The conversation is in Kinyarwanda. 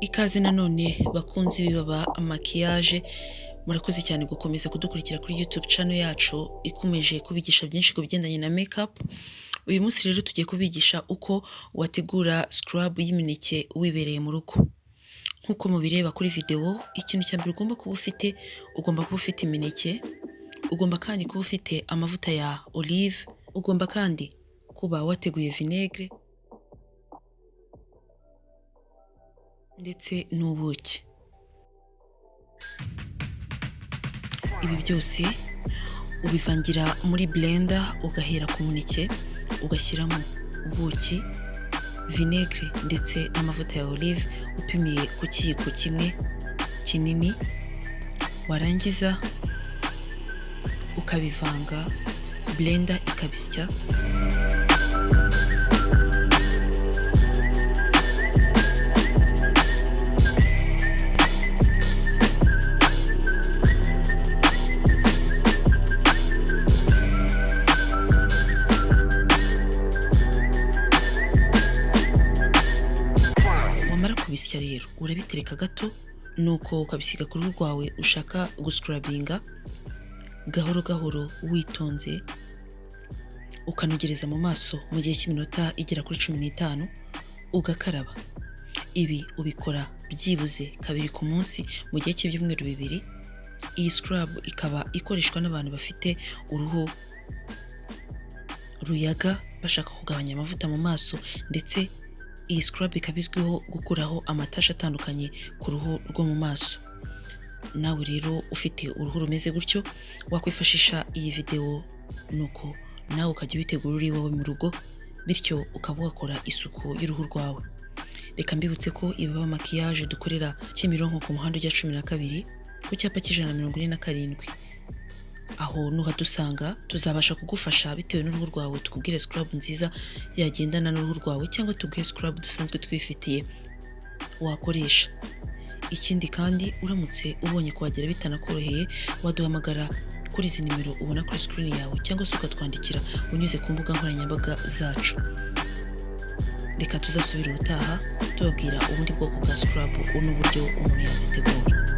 Ikaze nanone bakunzi bibaba makiyaje, murakoze cyane gukomeza kudukurikira kuri YouTube channel yacu ikomeje kubigisha byinshi ku bigendanye na makeup. Uyu munsi rero tugiye kubigisha uko wategura scrub y'imineke wibereye mu rugo. Nkuko mubireba kuri video, ikintu cya mbere ugomba kuba ufite imineke, ugomba kandi kuba ufite amavuta ya olive, ugomba kandi kuba wateguye vinaigre ndetse n'ubuki. Ibi byose ubivangira muri blender, ugahera ku muneke, ugashyiramo ubuki, vinaigre ndetse n'amavuta ya olive, upimiye ku kiyiko kimwe kinini, warangiza ukabivanga, blender ikabisya. Kubisya rero urabitereka gato, nuko ukabisiga ku ruhu rwawe ushaka guscrubinga gahoro gahoro witonze, ukanogereza mu maso mu gihe cy'iminota igera kuri 15, ugakaraba. Ibi ubikora byibuze kabiri ku munsi mu gihe cy'ibyumweru 2. Iyi scrub ikaba ikoreshwa n'abantu bafite uruhu ruyaga, bashaka kugabanya amavuta mu maso, ndetse iyi scrub ikabizwiho gukuraho amatasha atandukanye ku ruhu rwo mu maso. Nawe rero ufite uruhu rumeze gutyo, wakwifashisha iyi video, nuko nawe ukajya ubitegura uri wowe mu rugo, bityo ukaba wakora isuku y'uruhu rwawe. Reka mbibutse ko ibaba makiyaje dukorera Kimironko ku muhanda ujya 12 ku cyapa cy'147. Aho nuhadusanga tuzabasha kugufasha bitewe n'uruhu rwawe, tukubwire scrub nziza yagendana n'uruhu rwawe, cyangwa tuguhe scrub dusanzwe twifitiye wakoresha. Ikindi kandi uramutse ubonye kuhagera bitanakoroheye, waduhamagara kuri izi nimero ubona kuri screen yawe, cyangwa se ukatwandikira unyuze ku mbuga nkoranyambaga zacu. Reka tuzasubira ubutaha tubabwira ubundi bwoko bwa scrub n'uburyo umuntu yazitegura.